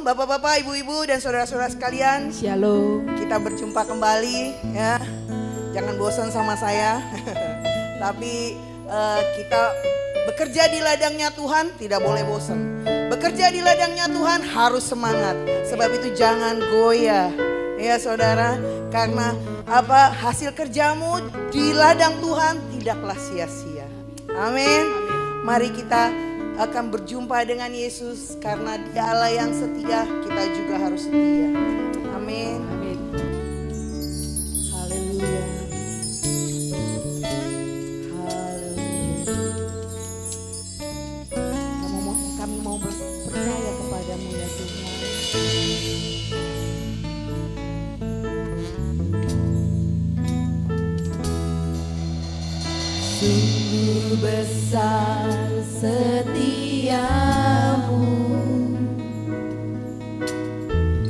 Shalom Bapak-bapak, Ibu-ibu dan saudara-saudara sekalian. Shalom. Kita berjumpa kembali ya. Jangan bosan sama saya. Tapi kita bekerja di ladangnya Tuhan tidak boleh bosan. Bekerja di ladangnya Tuhan harus semangat. Sebab itu jangan goyah. Ya saudara, karena hasil kerjamu di ladang Tuhan tidaklah sia-sia. Amin. Mari kita akan berjumpa dengan Yesus karena Dia Allah yang setia, kita juga harus setia. Amin. Amin. Haleluya. Haleluya. Kami mau percaya kepadamu ya Tuhan. Sungguh besar setiamu,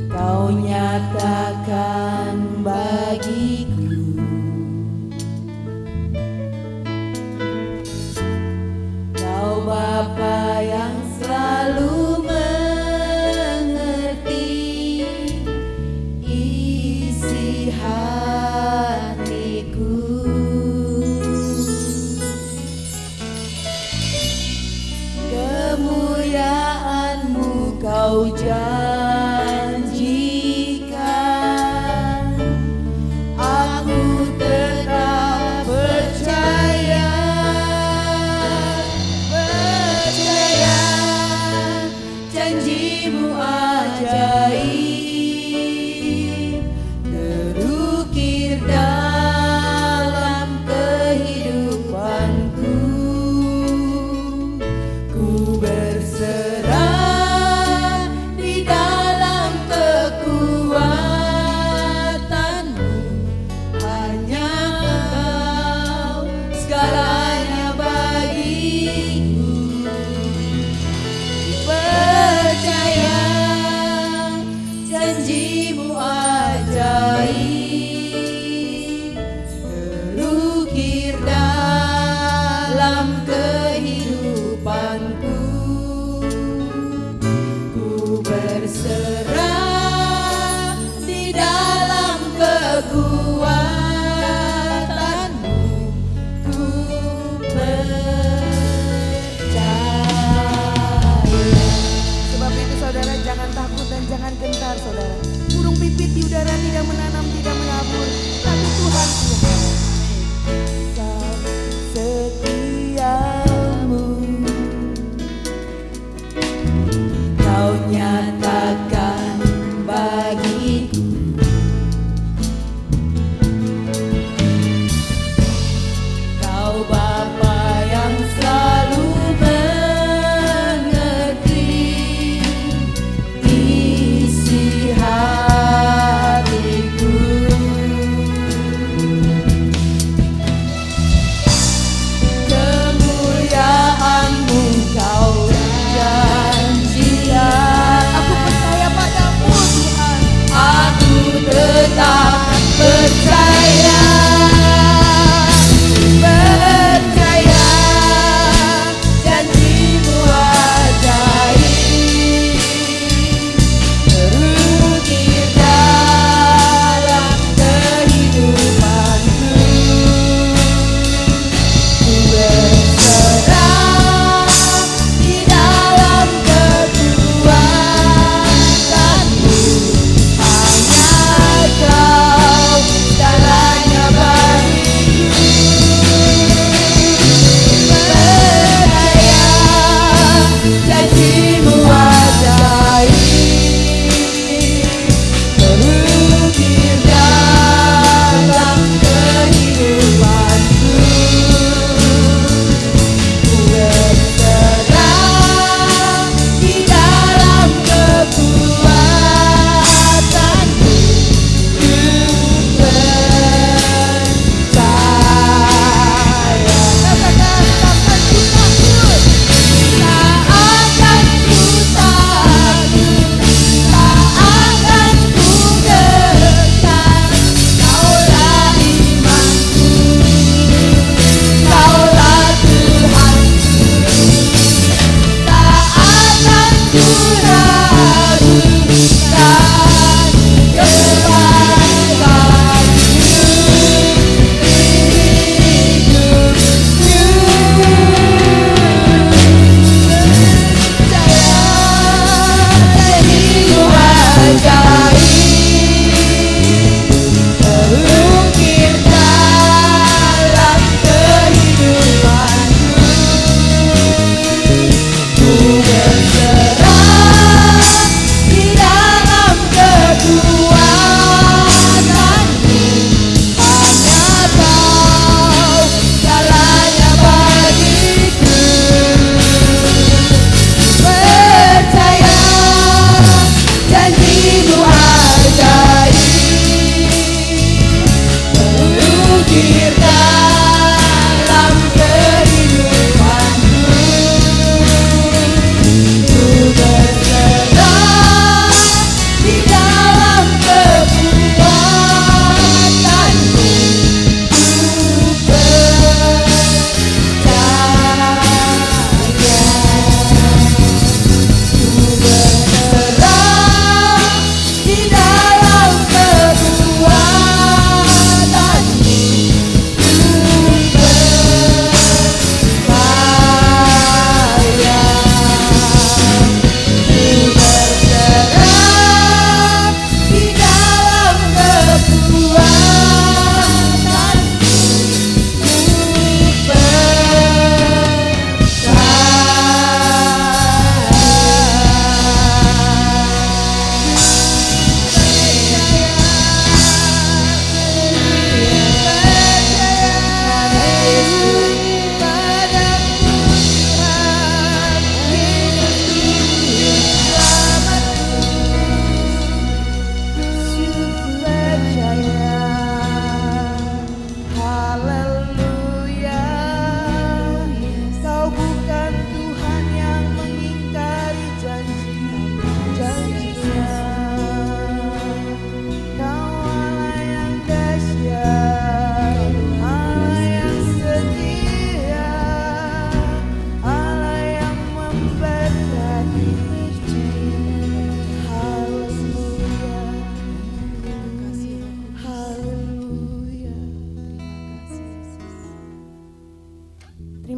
Kau nyatakan bagiku. Kau Bapa yang selalu mengerti isi hatiku. Kemuliaan-Mu Kau janjikan, aku tetap percaya, janji-Mu ajaib, terukir dalam kehidupanku. Ku berserah di dalam kekuatan-Mu, hanya Engkau segalanya bagiku. Percaya janji-Mu ajaib, terukir dalam kehidupanku. Ku berserah di dalam kekuatan-Mu, ku percaya. Sebab itu saudara jangan takut dan jangan gentar saudara. Burung pipit di udara tidak menanam, tidak menabur, tapi Tuhan Tuhan. Kau setiamu, Kau nyatakan bagiku. Kau Bapa yang selalu mengerti isi hatiku.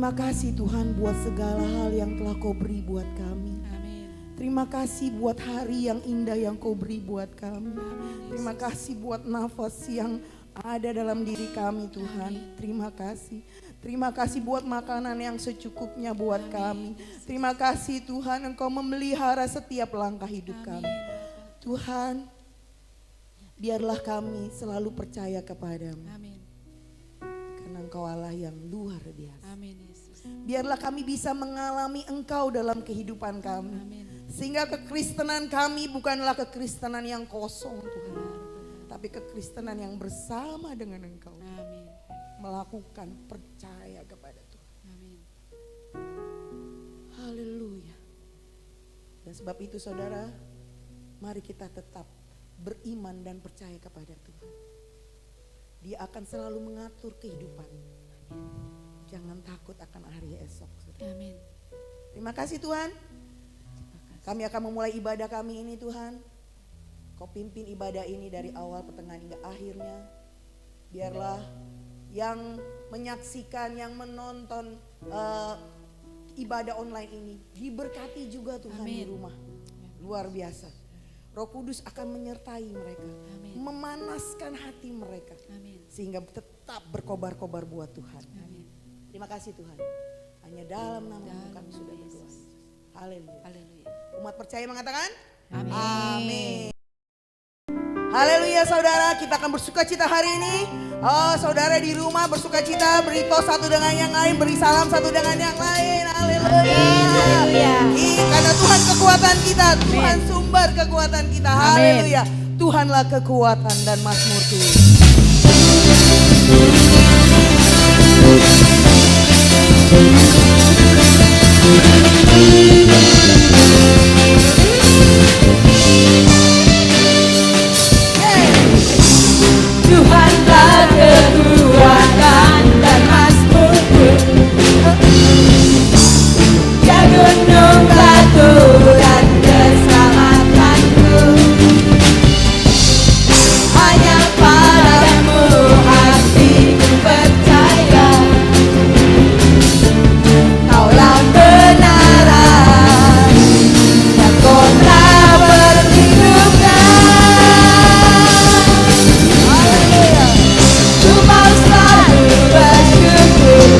Terima kasih Tuhan buat segala hal yang telah Kau beri buat kami. Amin. Terima kasih buat hari yang indah yang Kau beri buat kami. Terima kasih buat nafas yang ada dalam diri kami Tuhan. Terima kasih. Terima kasih buat makanan yang secukupnya buat kami. Terima kasih Tuhan, Engkau memelihara setiap langkah hidup kami. Tuhan, biarlah kami selalu percaya kepadamu. Amin. Karena Engkau Allah yang luar biasa. Amin Yesus. Biarlah kami bisa mengalami Engkau dalam kehidupan kami. Amin. Sehingga kekristenan kami bukanlah kekristenan yang kosong Tuhan. Tapi kekristenan yang bersama dengan Engkau. Amin. Melakukan percaya kepada Tuhan. Amin. Haleluya. Dan sebab itu saudara, mari kita tetap beriman dan percaya kepada Tuhan. Dia akan selalu mengatur kehidupan. Jangan takut akan hari esok. Saudara. Amin. Terima kasih Tuhan. Kami akan memulai ibadah kami ini Tuhan. Kau pimpin ibadah ini dari awal, pertengahan hingga akhirnya. Biarlah yang menyaksikan, yang menonton ibadah online ini diberkati juga Tuhan. Amin. Di rumah. Luar biasa. Roh Kudus akan menyertai mereka. Amin. Memanaskan hati mereka. Amin. Sehingga tetap berkobar-kobar buat Tuhan. Amin. Terima kasih Tuhan. Hanya dalam nama kami sudah berdoa. Haleluya. Haleluya. Umat percaya mengatakan Amin. Amin. Haleluya saudara, kita akan bersuka cita hari ini. Oh saudara di rumah bersuka cita, beri tos satu dengan yang lain, beri salam satu dengan yang lain. Haleluya. Karena Tuhan kekuatan kita, Tuhan sumber kekuatan kita. Haleluya. Tuhanlah kekuatan dan mazmurku. Tuhanlah kekuatan dan mazmurku, Dia gunung batu dan keselamatanku. Hanya padamu hatiku percaya, Kaulah kebenaran dan kota perlindungan. Ku mau selalu bersyukur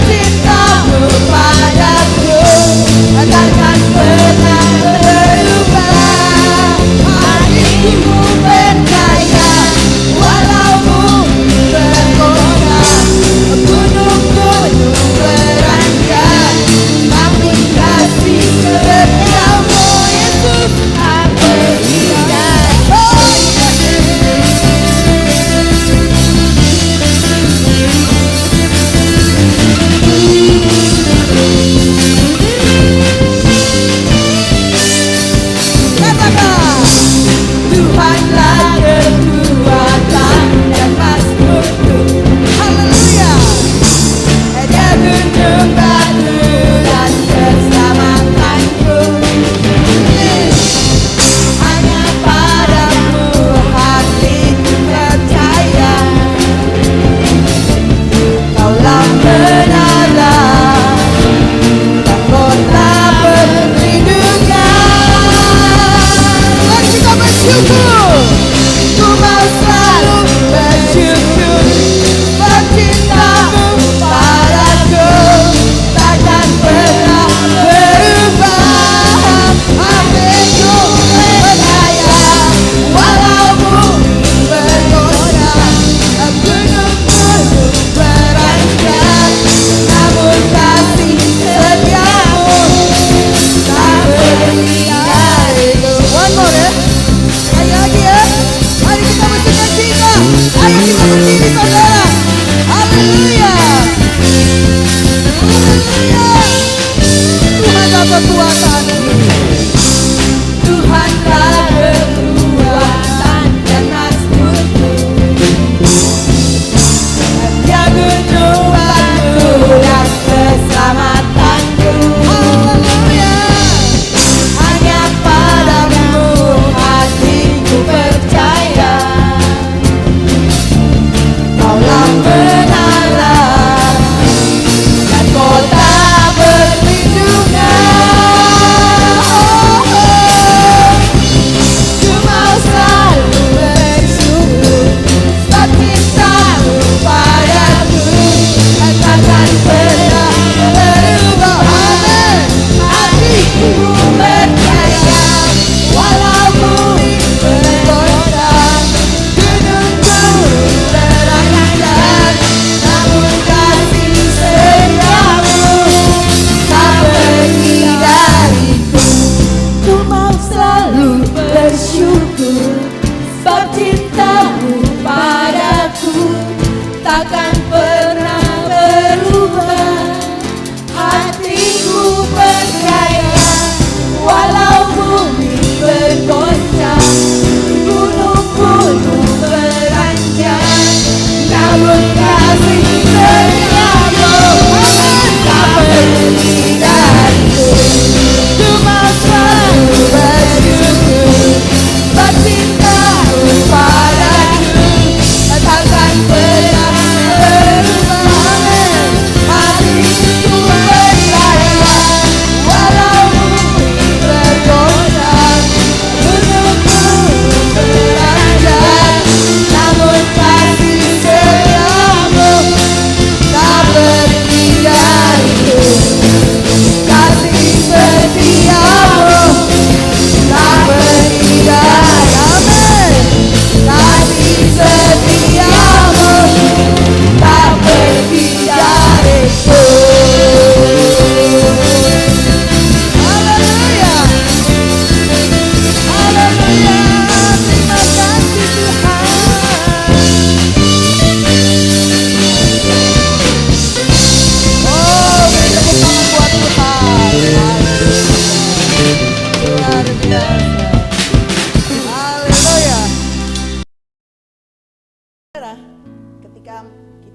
cintamu padaku, takkan pernah berubah. Hatiku percaya, walau bumi bergoyang, gunung-gunung beranjak, namun kasih setiamu Yesus tak berhenti. Tuhanlah kekuatan dan mazmurku. Haleluya. Dia gunung batu dan keselamatanku. Hanya padamu hatiku percaya, Kaulah kebenaran dan kota perlindungan. Mari kita bersyukur. Ku mau selalu bersyukur, cintamu padaku takkan pernah berubah. Hatiku percaya, walau bumi bergoyang, gunung-gunung beranjak, namun kasih setiamu tak berhenti. One more ya. Sekali lagi ya. Mari kita bersuka cita. Ayo kita berdiri saudara. Haleluya. Haleluya. Tuhanlah kekuatan. Tuhanlah kekuatan dan mazmurku. Dia gunung batu dan keselamatanku. Haleluya. Hanya padamu hatiku percaya, Kaulah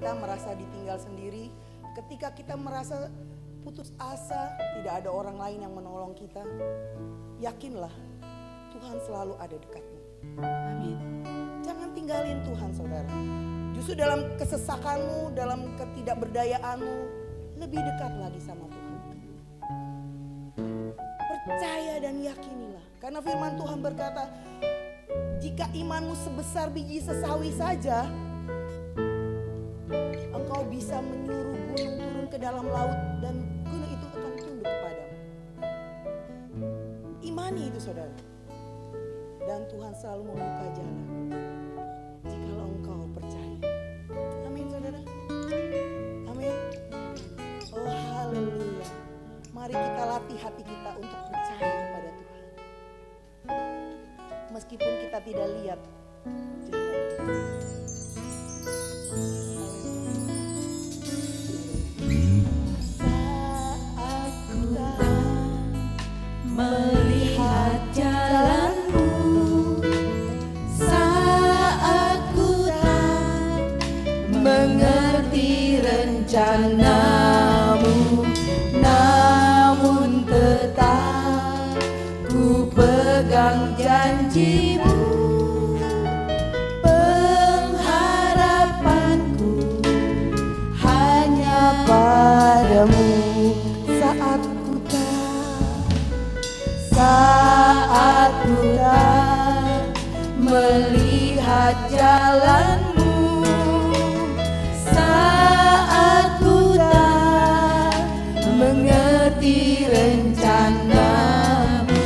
kita merasa ditinggal sendiri, ketika kita merasa putus asa, tidak ada orang lain yang menolong kita, yakinlah Tuhan selalu ada dekatmu. Amin. Jangan tinggalin Tuhan, saudara. Justru dalam kesesakanmu, dalam ketidakberdayaanmu, lebih dekat lagi sama Tuhan. Percaya dan yakinilah. Karena firman Tuhan berkata, jika imanmu sebesar biji sesawi saja, engkau bisa menyuruh gunung turun ke dalam laut dan gunung itu akan tunduk kepadamu. Imani itu, saudara. Dan Tuhan selalu membuka jalan jikalau engkau percaya. Amin, saudara. Amin. Oh, haleluya. Mari kita latih hati kita untuk percaya kepada Tuhan. Meskipun kita tidak lihat jalan. Saat kita Melihat jalanmu, saat ku tak mengerti rencanamu, namun tetap ku pegang janjimu. Pengharapanku hanya padamu. Saat ku tak melihat jalanmu, saat ku tak mengerti rencanamu,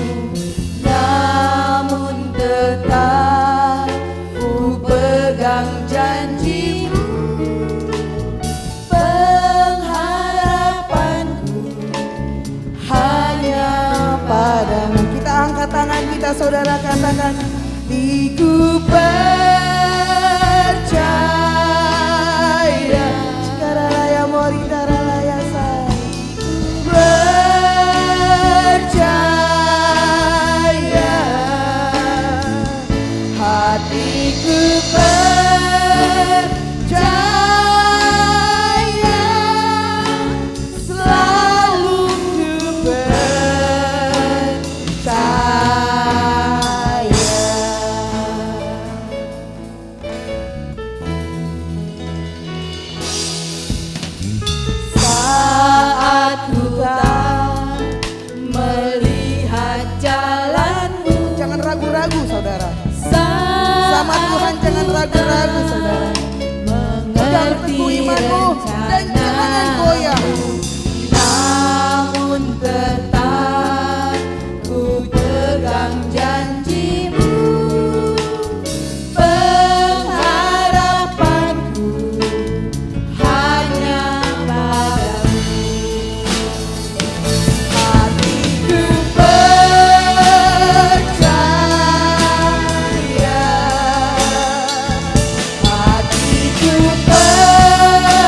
namun tetap ku pegang janjimu. Pengharapanku hanya padamu. Kita angkat tangan kita, saudara, katakan, Ku percaya, Karalaya mori daralaya say. percaya, hatiku percaya, selalu ku percaya. Saat ku tak melihat jalanmu, Jangan ragu-ragu, saudara. saat Sama Tuhan jangan ragu-ragu, saudara. Pegang teguh imanmu dan jangan goyah. namun tetap ku pegang janjimu. Pengharapanku hanya padamu. Hatiku percaya, hatiku percaya,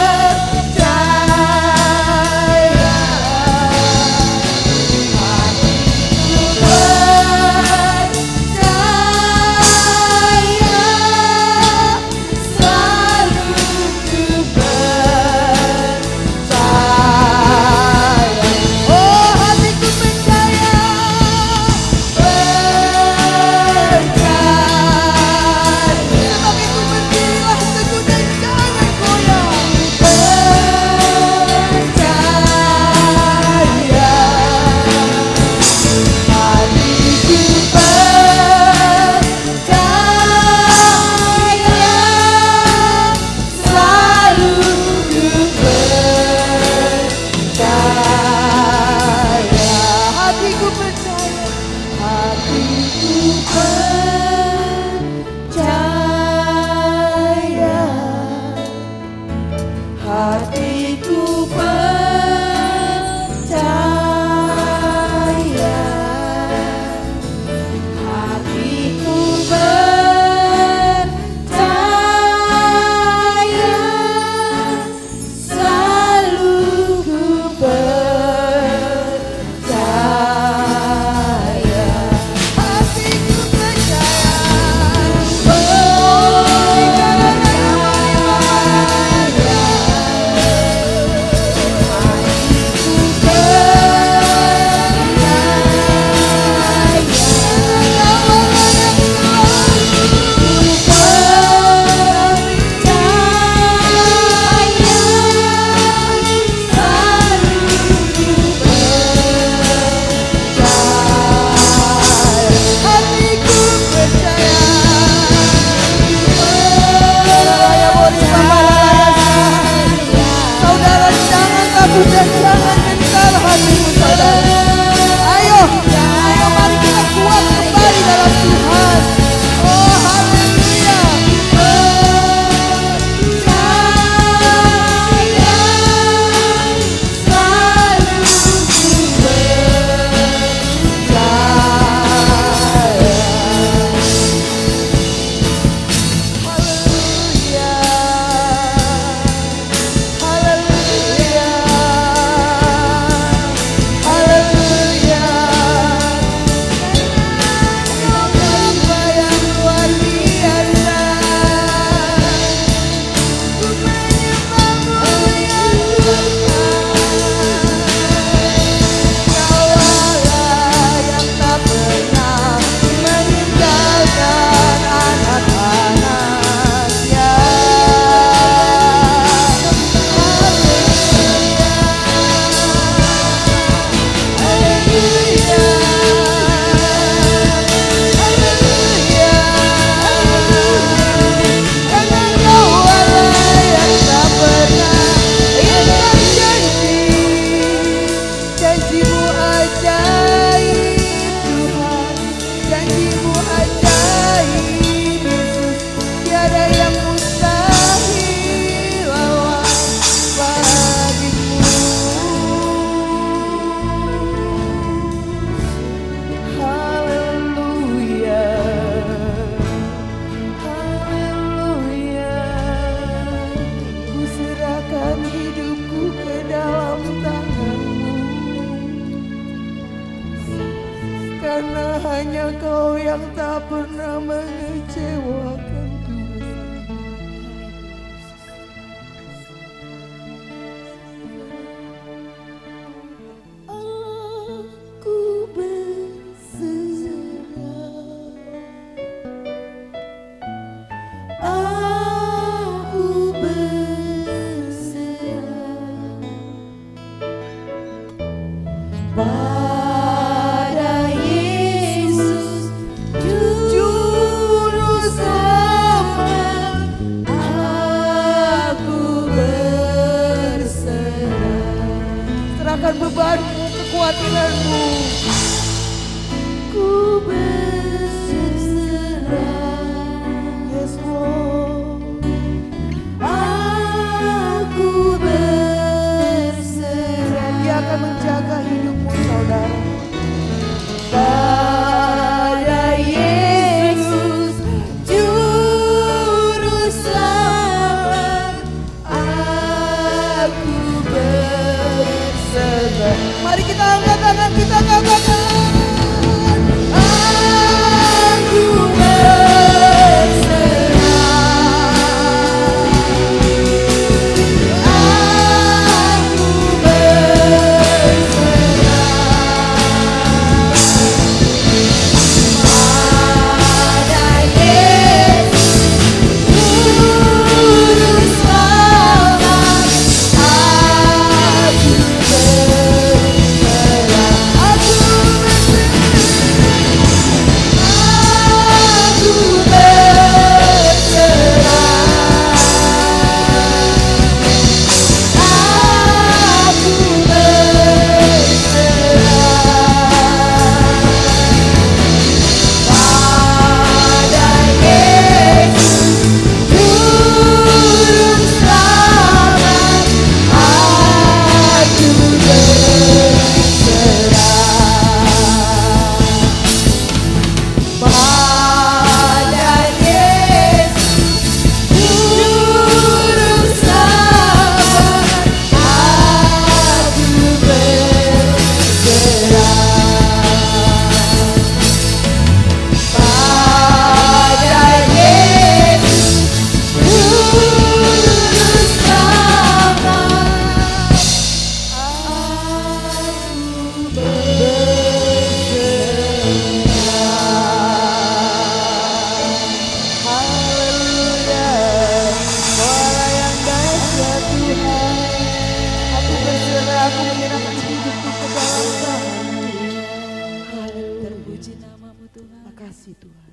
kasih Tuhan.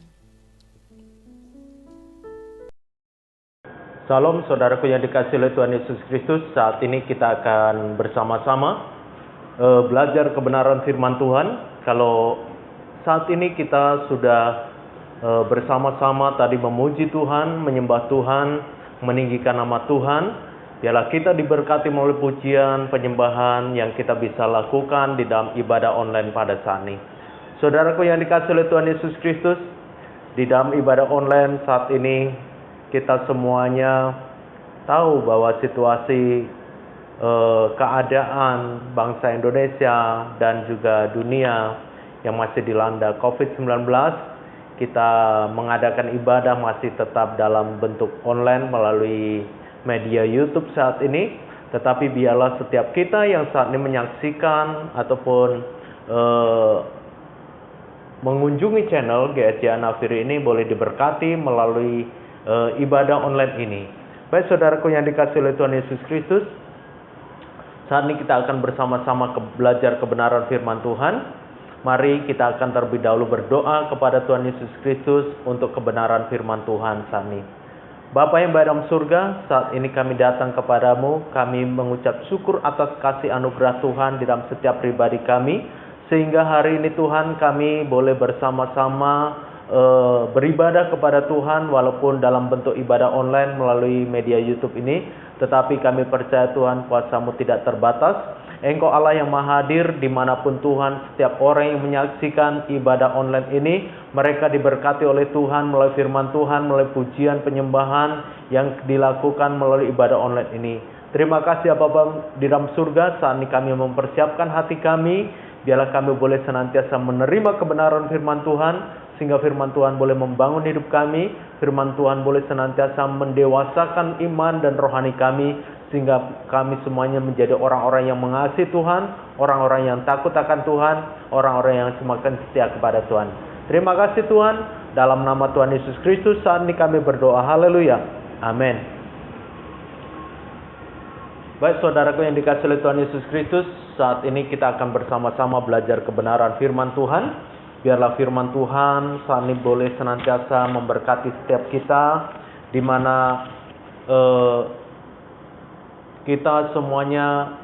Salam saudaraku yang dikasihi oleh Tuhan Yesus Kristus. Saat ini kita akan bersama-sama belajar kebenaran firman Tuhan. Kalau saat ini kita sudah bersama-sama tadi memuji Tuhan, menyembah Tuhan, meninggikan nama Tuhan. Biarlah kita diberkati melalui pujian, penyembahan yang kita bisa lakukan di dalam ibadah online pada saat ini. Saudaraku yang dikasihi oleh Tuhan Yesus Kristus, di dalam ibadah online saat ini kita semuanya tahu bahwa situasi keadaan bangsa Indonesia dan juga dunia yang masih dilanda COVID-19, kita mengadakan ibadah masih tetap dalam bentuk online melalui media YouTube saat ini. Tetapi biarlah setiap kita yang saat ini menyaksikan ataupun mengunjungi channel GSJ Anafiri ini boleh diberkati melalui ibadah online ini. Baik saudaraku yang dikasihi oleh Tuhan Yesus Kristus, saat ini kita akan bersama-sama belajar kebenaran firman Tuhan. Mari kita akan terlebih dahulu berdoa kepada Tuhan Yesus Kristus untuk kebenaran firman Tuhan saat ini. Bapa yang baik dalam surga, saat ini kami datang kepadamu, kami mengucap syukur atas kasih anugerah Tuhan di dalam setiap pribadi kami, sehingga hari ini Tuhan kami boleh bersama-sama beribadah kepada Tuhan walaupun dalam bentuk ibadah online melalui media YouTube ini, tetapi kami percaya Tuhan kuasa-Mu tidak terbatas. Engkau Allah yang maha hadir dimanapun Tuhan. Setiap orang yang menyaksikan ibadah online ini, mereka diberkati oleh Tuhan melalui firman Tuhan, melalui pujian penyembahan yang dilakukan melalui ibadah online ini. Terima kasih Bapa di dalam surga. Saat ini kami mempersiapkan hati kami, biarlah kami boleh senantiasa menerima kebenaran firman Tuhan, sehingga firman Tuhan boleh membangun hidup kami, firman Tuhan boleh senantiasa mendewasakan iman dan rohani kami, sehingga kami semuanya menjadi orang-orang yang mengasihi Tuhan, orang-orang yang takut akan Tuhan, orang-orang yang semakin setia kepada Tuhan. Terima kasih Tuhan, dalam nama Tuhan Yesus Kristus saat ini kami berdoa, haleluya, amin. Baik saudaraku yang dikasihi oleh Tuhan Yesus Kristus, saat ini kita akan bersama-sama belajar kebenaran firman Tuhan. Biarlah firman Tuhan saat ini boleh senantiasa memberkati setiap kita, di mana kita semuanya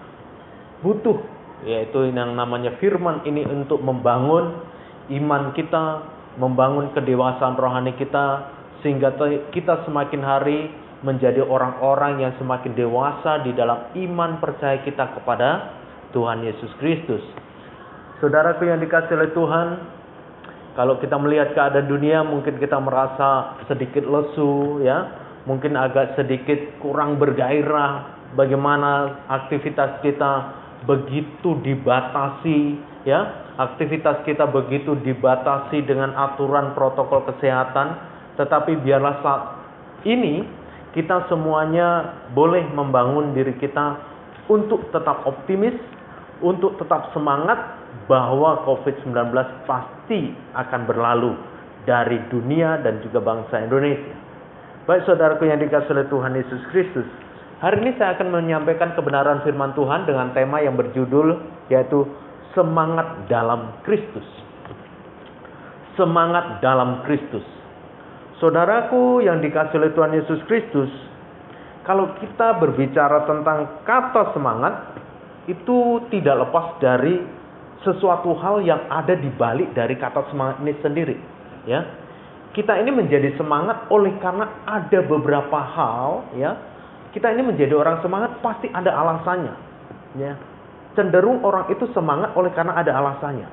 butuh, yaitu yang namanya firman ini untuk membangun iman kita, membangun kedewasaan rohani kita, sehingga kita semakin hari menjadi orang-orang yang semakin dewasa di dalam iman percaya kita kepada Tuhan Yesus Kristus. Saudaraku yang dikasihi oleh Tuhan, kalau kita melihat keadaan dunia, mungkin kita merasa sedikit lesu, ya, mungkin agak sedikit kurang bergairah. Bagaimana aktivitas kita begitu dibatasi, ya, aktivitas kita begitu dibatasi dengan aturan protokol kesehatan. Tetapi biarlah saat ini kita semuanya boleh membangun diri kita untuk tetap optimis, untuk tetap semangat bahwa COVID-19 pasti akan berlalu dari dunia dan juga bangsa Indonesia. Baik saudaraku yang dikasihi oleh Tuhan Yesus Kristus, hari ini saya akan menyampaikan kebenaran firman Tuhan dengan tema yang berjudul yaitu semangat dalam Kristus. Semangat dalam Kristus. Saudaraku yang dikasihi oleh Tuhan Yesus Kristus, kalau kita berbicara tentang kata semangat, itu tidak lepas dari sesuatu hal yang ada di balik dari kata semangat ini sendiri, ya. Kita ini menjadi semangat oleh karena ada beberapa hal, ya. Kita ini menjadi orang semangat pasti ada alasannya, ya. Cenderung orang itu semangat oleh karena ada alasannya.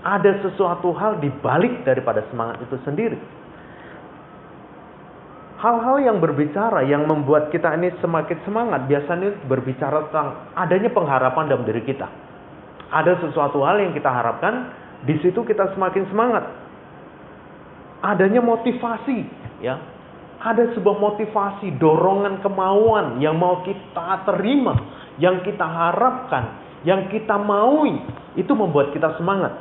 Ada sesuatu hal di balik daripada semangat itu sendiri. Hal-hal yang berbicara yang membuat kita ini semakin semangat biasanya berbicara tentang adanya pengharapan dalam diri kita. Ada sesuatu hal yang kita harapkan, di situ kita semakin semangat. Adanya motivasi, ya. Ada sebuah motivasi, dorongan kemauan yang mau kita terima, yang kita harapkan, yang kita maui, itu membuat kita semangat.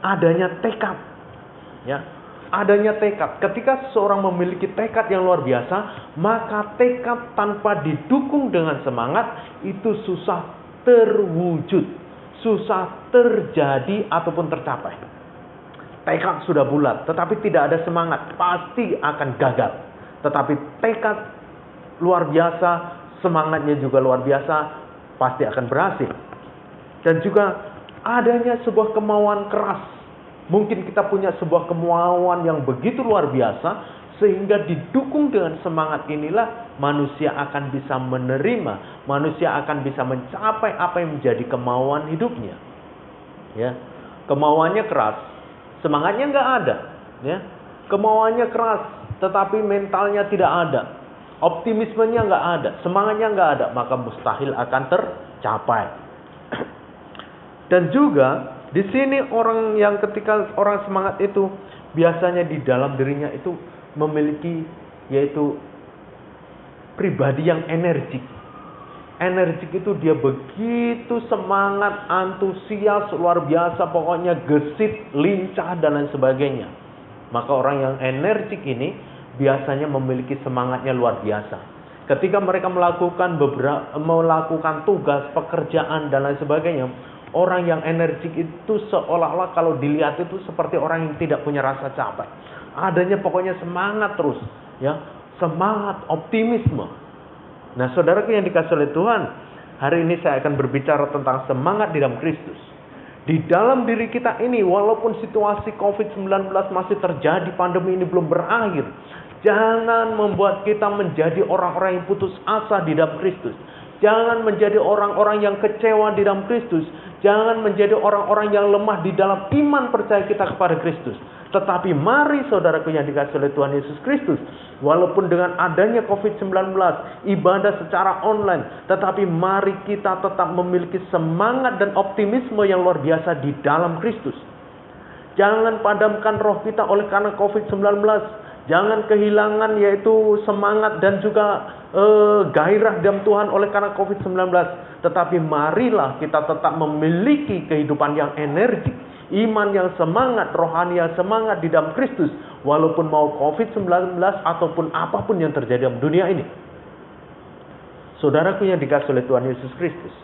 Adanya tekad, ya. Adanya tekad. Ketika seseorang memiliki tekad yang luar biasa, maka tekad tanpa didukung dengan semangat itu susah terwujud, susah terjadi ataupun tercapai. tekad sudah bulat, tetapi tidak ada semangat, pasti akan gagal. Tetapi tekad luar biasa, semangatnya juga luar biasa, pasti akan berhasil. Dan juga adanya sebuah kemauan keras. Mungkin kita punya sebuah kemauan yang begitu luar biasa, sehingga didukung dengan semangat inilah manusia akan bisa menerima, manusia akan bisa mencapai apa yang menjadi kemauan hidupnya. Ya, kemauannya keras, semangatnya nggak ada. Ya, kemauannya keras, tetapi mentalnya tidak ada, optimismenya nggak ada, semangatnya nggak ada, maka mustahil akan tercapai. Dan juga di sini orang yang ketika orang semangat itu biasanya di dalam dirinya itu memiliki yaitu pribadi yang energik. Energik itu dia begitu semangat, antusias, luar biasa, pokoknya gesit, lincah dan lain sebagainya. Maka orang yang energik ini biasanya memiliki semangatnya luar biasa. Ketika mereka melakukan tugas, pekerjaan dan lain sebagainya, orang yang energik itu seolah-olah kalau dilihat itu seperti orang yang tidak punya rasa capek. Adanya pokoknya semangat terus, ya, semangat, optimisme. Nah, saudaraku yang dikasihi oleh Tuhan, hari ini saya akan berbicara tentang semangat di dalam Kristus. Di dalam diri kita ini, walaupun situasi COVID-19 masih terjadi, pandemi ini belum berakhir, jangan membuat kita menjadi orang-orang yang putus asa di dalam Kristus. Jangan menjadi orang-orang yang kecewa di dalam Kristus. Jangan menjadi orang-orang yang lemah di dalam iman percaya kita kepada Kristus. Tetapi mari saudaraku yang dikasihi oleh Tuhan Yesus Kristus, walaupun dengan adanya COVID-19, ibadah secara online, tetapi mari kita tetap memiliki semangat dan optimisme yang luar biasa di dalam Kristus. Jangan padamkan roh kita oleh karena COVID-19. Jangan kehilangan yaitu semangat dan juga gairah dalam Tuhan oleh karena COVID-19. Tetapi marilah kita tetap memiliki kehidupan yang energik, iman yang semangat, rohani yang semangat di dalam Kristus. Walaupun mau COVID-19 ataupun apapun yang terjadi dalam dunia ini. Saudaraku yang dikasihi oleh Tuhan Yesus Kristus,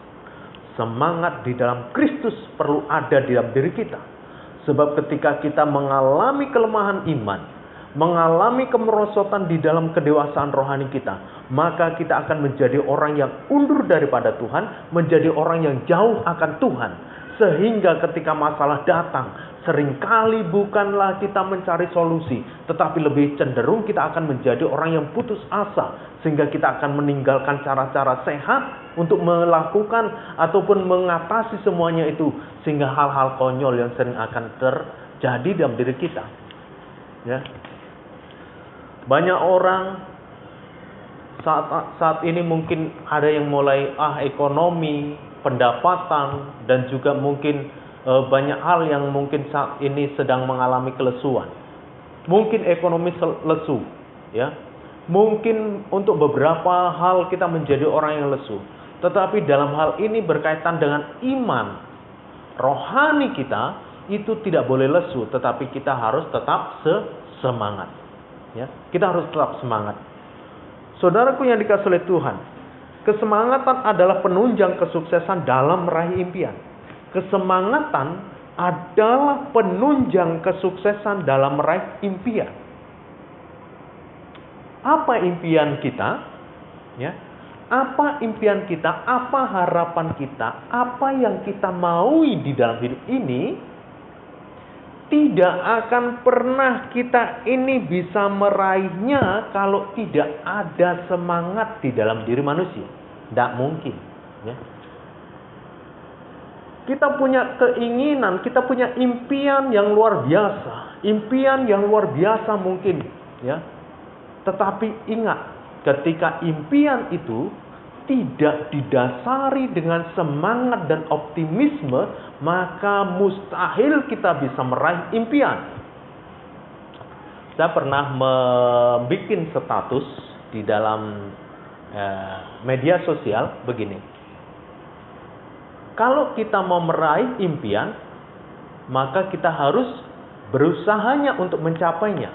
semangat di dalam Kristus perlu ada di dalam diri kita. Sebab ketika kita mengalami kelemahan iman, mengalami kemerosotan di dalam kedewasaan rohani kita, maka kita akan menjadi orang yang undur daripada Tuhan, menjadi orang yang jauh akan Tuhan. Sehingga ketika masalah datang, seringkali bukanlah kita mencari solusi, tetapi lebih cenderung kita akan menjadi orang yang putus asa, sehingga kita akan meninggalkan cara-cara sehat untuk melakukan ataupun mengatasi semuanya itu, sehingga hal-hal konyol yang sering akan terjadi dalam diri kita. Ya. Banyak orang saat ini mungkin ada yang mulai ekonomi, pendapatan, dan juga mungkin banyak hal yang mungkin saat ini sedang mengalami kelesuan. Mungkin ekonomi lesu, ya. Mungkin untuk beberapa hal kita menjadi orang yang lesu. Tetapi dalam hal ini berkaitan dengan iman, rohani kita itu tidak boleh lesu, tetapi kita harus tetap semangat. Ya, kita harus tetap semangat. Saudaraku yang dikasihi oleh Tuhan, kesemangatan adalah penunjang kesuksesan dalam meraih impian. Kesemangatan adalah penunjang kesuksesan dalam meraih impian. Apa impian kita? Ya. Apa impian kita? Apa harapan kita? Apa yang kita maui di dalam hidup ini? Tidak akan pernah kita ini bisa meraihnya kalau tidak ada semangat di dalam diri manusia. Tidak mungkin. Ya. Kita punya keinginan, kita punya impian yang luar biasa. Impian yang luar biasa mungkin. Ya. Tetapi ingat, ketika impian itu tidak didasari dengan semangat dan optimisme, maka mustahil kita bisa meraih impian. Saya pernah membuat status di dalam media sosial begini. Kalau kita mau meraih impian, maka kita harus berusahanya untuk mencapainya.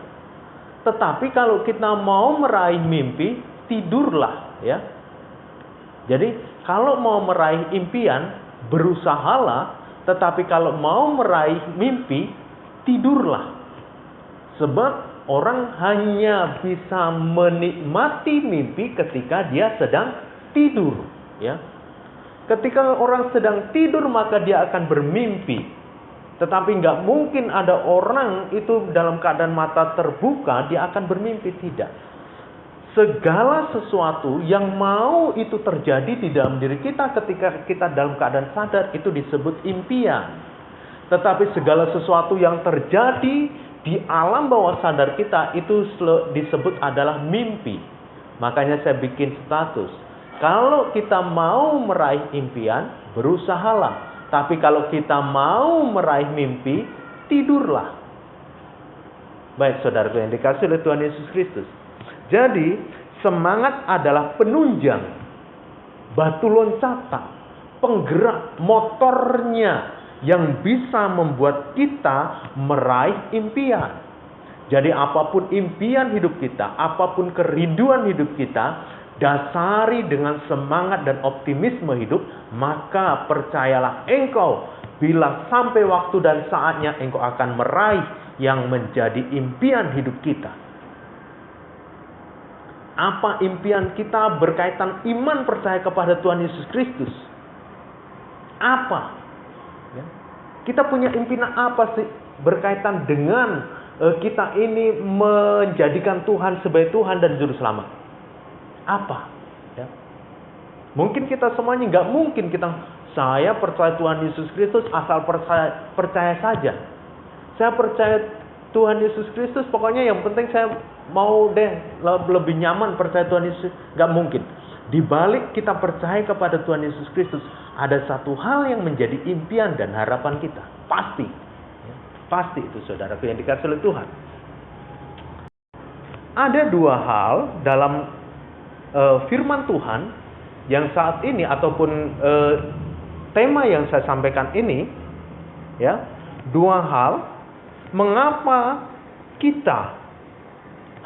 Tetapi kalau kita mau meraih mimpi, tidurlah, ya. Jadi kalau mau meraih impian, berusahalah. Tetapi kalau mau meraih mimpi, tidurlah. Sebab orang hanya bisa menikmati mimpi ketika dia sedang tidur, ya. Ketika orang sedang tidur maka dia akan bermimpi. Tetapi nggak mungkin ada orang itu dalam keadaan mata terbuka dia akan bermimpi, tidak. Segala sesuatu yang mau itu terjadi di dalam diri kita ketika kita dalam keadaan sadar itu disebut impian. Tetapi segala sesuatu yang terjadi di alam bawah sadar kita itu disebut adalah mimpi. Makanya saya bikin status. Kalau kita mau meraih impian, berusahalah. Tapi kalau kita mau meraih mimpi, tidurlah. Baik saudaraku yang dikasihi oleh Tuhan Yesus Kristus. Jadi, semangat adalah penunjang, batu loncatan, penggerak motornya yang bisa membuat kita meraih impian. Jadi apapun impian hidup kita, apapun kerinduan hidup kita, dasari dengan semangat dan optimisme hidup, maka percayalah engkau, bila sampai waktu dan saatnya engkau akan meraih yang menjadi impian hidup kita. Apa impian kita berkaitan iman percaya kepada Tuhan Yesus Kristus? Apa? Ya. Kita punya impian apa sih berkaitan dengan kita ini menjadikan Tuhan sebagai Tuhan dan Juru Selamat? Apa? Ya. Mungkin kita semuanya nggak mungkin saya percaya Tuhan Yesus Kristus asal percaya saja. Saya percaya Tuhan Yesus Kristus, pokoknya yang penting saya mau lebih nyaman percaya Tuhan Yesus. Gak mungkin. Di balik kita percaya kepada Tuhan Yesus Kristus, ada satu hal yang menjadi impian dan harapan kita. Pasti. Ya, pasti itu saudaraku yang dikasihi oleh Tuhan. Ada dua hal dalam firman Tuhan yang saat ini ataupun tema yang saya sampaikan ini, ya, dua hal mengapa kita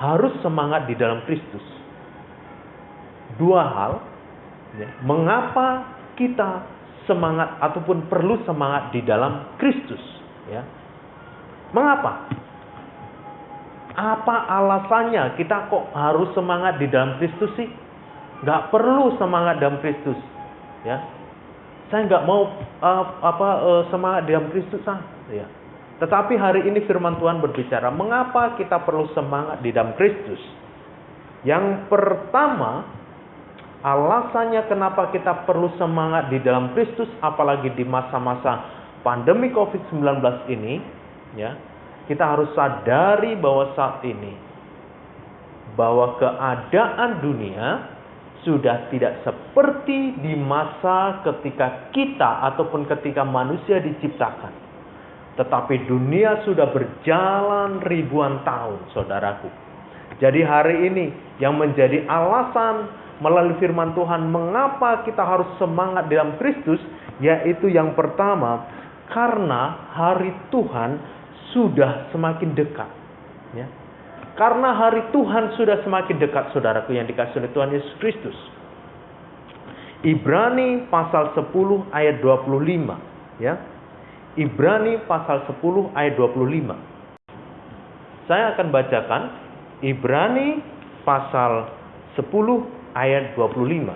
harus semangat di dalam Kristus. Dua hal, ya, mengapa kita semangat ataupun perlu semangat di dalam Kristus, ya. Mengapa? Apa alasannya kita kok harus semangat di dalam Kristus sih? Gak perlu semangat dalam Kristus, ya. Saya nggak mau semangat di dalam Kristus, ya. Tetapi hari ini firman Tuhan berbicara mengapa kita perlu semangat di dalam Kristus. Yang pertama, alasannya kenapa kita perlu semangat di dalam Kristus, apalagi di masa-masa pandemi COVID-19 ini, ya, kita harus sadari bahwa saat ini, bahwa keadaan dunia sudah tidak seperti di masa ketika kita ataupun ketika manusia diciptakan. Tetapi dunia sudah berjalan ribuan tahun, saudaraku. Jadi hari ini yang menjadi alasan melalui firman Tuhan mengapa kita harus semangat dalam Kristus, yaitu yang pertama, karena hari Tuhan sudah semakin dekat. Ya. Karena hari Tuhan sudah semakin dekat, saudaraku yang dikasihi oleh Tuhan Yesus Kristus. Ibrani pasal 10 ayat 25, ya. Ibrani pasal 10 ayat 25. Saya akan bacakan Ibrani pasal 10 ayat 25.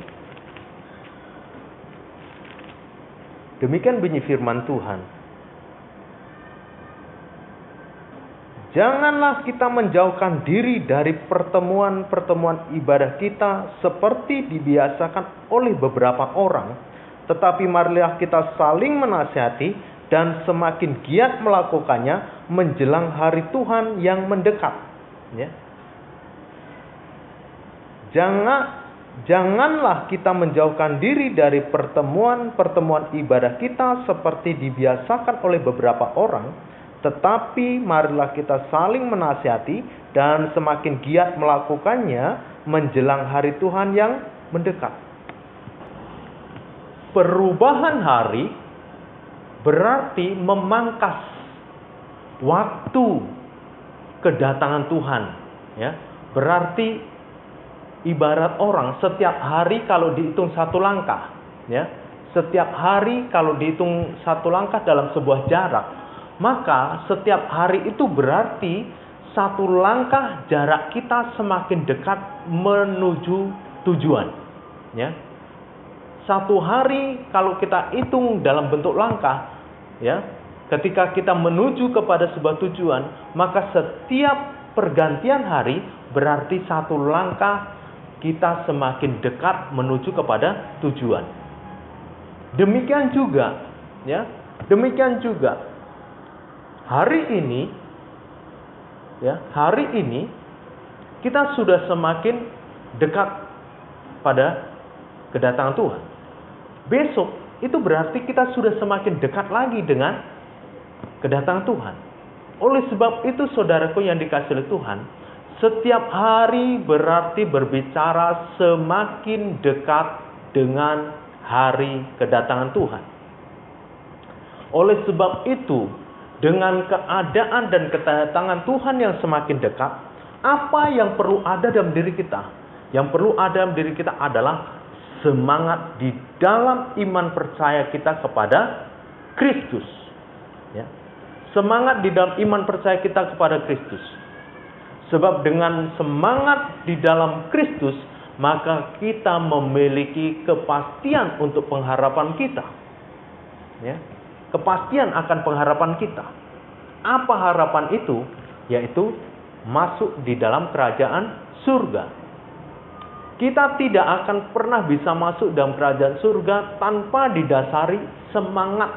Demikian bunyi firman Tuhan. Janganlah kita menjauhkan diri dari pertemuan-pertemuan ibadah kita seperti dibiasakan oleh beberapa orang, tetapi marilah kita saling menasihati dan semakin giat melakukannya menjelang hari Tuhan yang mendekat. Ya. Janganlah kita menjauhkan diri dari pertemuan-pertemuan ibadah kita seperti dibiasakan oleh beberapa orang, tetapi marilah kita saling menasihati dan semakin giat melakukannya menjelang hari Tuhan yang mendekat. Perubahan hari berarti memangkas waktu kedatangan Tuhan, ya. Berarti ibarat orang setiap hari kalau dihitung satu langkah, ya. Setiap hari kalau dihitung satu langkah dalam sebuah jarak, maka setiap hari itu berarti satu langkah jarak kita semakin dekat menuju tujuan. Ya. Satu hari kalau kita hitung dalam bentuk langkah, ya, ketika kita menuju kepada sebuah tujuan, maka setiap pergantian hari berarti satu langkah kita semakin dekat menuju kepada tujuan. Demikian juga, ya, demikian juga hari ini, ya, hari ini kita sudah semakin dekat pada kedatangan Tuhan. Besok itu berarti kita sudah semakin dekat lagi dengan kedatangan Tuhan. Oleh sebab itu saudaraku yang dikasihi oleh Tuhan, setiap hari berarti berbicara semakin dekat dengan hari kedatangan Tuhan. Oleh sebab itu, dengan keadaan dan kedatangan Tuhan yang semakin dekat, apa yang perlu ada dalam diri kita? Yang perlu ada dalam diri kita adalah semangat di dalam iman percaya kita kepada Kristus. Ya. Semangat di dalam iman percaya kita kepada Kristus. Sebab dengan semangat di dalam Kristus, maka kita memiliki kepastian untuk pengharapan kita. Ya. Kepastian akan pengharapan kita. Apa harapan itu? Yaitu masuk di dalam kerajaan surga. Kita tidak akan pernah bisa masuk dalam kerajaan surga tanpa didasari semangat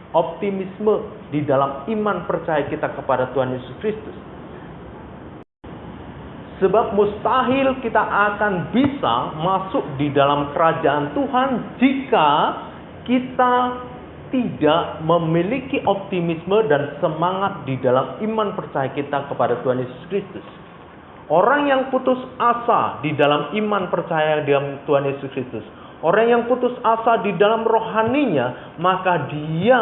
optimisme di dalam iman percaya kita kepada Tuhan Yesus Kristus. Sebab mustahil kita akan bisa masuk di dalam kerajaan Tuhan jika kita tidak memiliki optimisme dan semangat di dalam iman percaya kita kepada Tuhan Yesus Kristus. Orang yang putus asa di dalam iman percaya dalam Tuhan Yesus Kristus, orang yang putus asa di dalam rohaninya, maka dia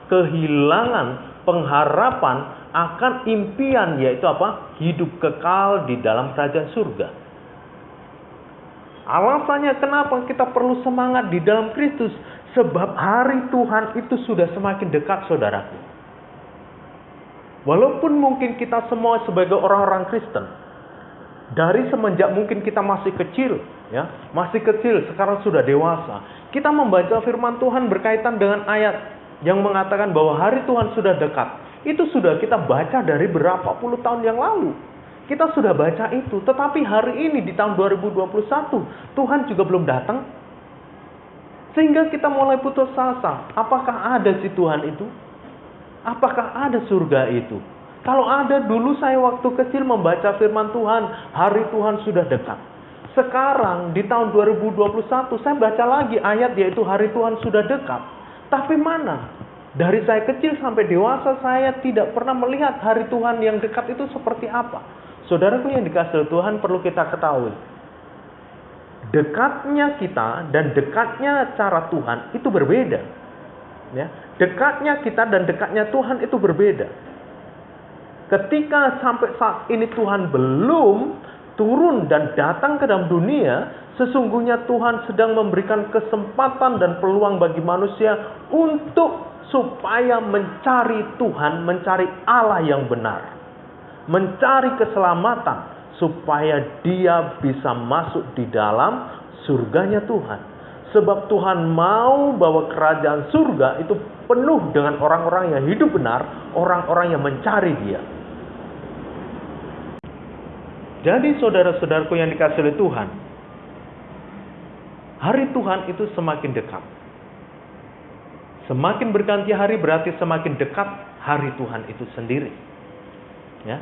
kehilangan pengharapan akan impian, yaitu apa? Hidup kekal di dalam kerajaan surga. Alasannya kenapa kita perlu semangat di dalam Kristus? Sebab hari Tuhan itu sudah semakin dekat, saudaraku. Walaupun mungkin kita semua sebagai orang-orang Kristen, dari semenjak mungkin kita masih kecil, ya, masih kecil, sekarang sudah dewasa, kita membaca firman Tuhan berkaitan dengan ayat yang mengatakan bahwa hari Tuhan sudah dekat. Itu sudah kita baca dari berapa puluh tahun yang lalu. Kita sudah baca itu, tetapi hari ini di tahun 2021, Tuhan juga belum datang. Sehingga kita mulai putus asa. Apakah ada si Tuhan itu? Apakah ada surga itu? Kalau ada, dulu saya waktu kecil membaca firman Tuhan, hari Tuhan sudah dekat. Sekarang di tahun 2021 saya baca lagi ayat yaitu hari Tuhan sudah dekat. Tapi mana? Dari saya kecil sampai dewasa saya tidak pernah melihat hari Tuhan yang dekat itu seperti apa. Saudaraku yang dikasihi Tuhan, perlu kita ketahui. Dekatnya kita dan dekatnya cara Tuhan itu berbeda. Ya, dekatnya kita dan dekatnya Tuhan itu berbeda. Ketika sampai saat ini Tuhan belum turun dan datang ke dalam dunia, sesungguhnya Tuhan sedang memberikan kesempatan dan peluang bagi manusia untuk supaya mencari Tuhan, mencari Allah yang benar, mencari keselamatan supaya dia bisa masuk di dalam surganya Tuhan. Sebab Tuhan mau bahwa kerajaan surga itu penuh dengan orang-orang yang hidup benar, orang-orang yang mencari Dia. Jadi saudara-saudaraku yang dikasihi oleh Tuhan, hari Tuhan itu semakin dekat. Semakin berganti hari berarti semakin dekat hari Tuhan itu sendiri. Ya.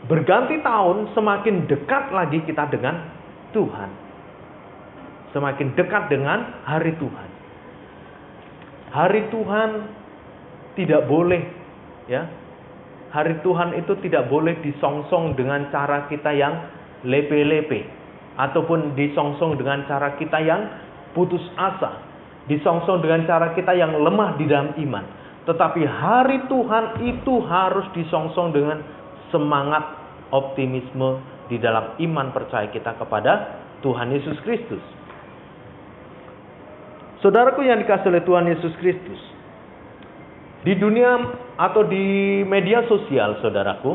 Berganti tahun semakin dekat lagi kita dengan Tuhan. Semakin dekat dengan hari Tuhan. Hari Tuhan tidak boleh, ya. Hari Tuhan itu tidak boleh disongsong dengan cara kita yang lepe-lepe, ataupun disongsong dengan cara kita yang putus asa, disongsong dengan cara kita yang lemah di dalam iman. Tetapi hari Tuhan itu harus disongsong dengan semangat optimisme di dalam iman percaya kita kepada Tuhan Yesus Kristus. Saudaraku yang dikasihi oleh Tuhan Yesus Kristus, Di dunia atau di media sosial, saudaraku,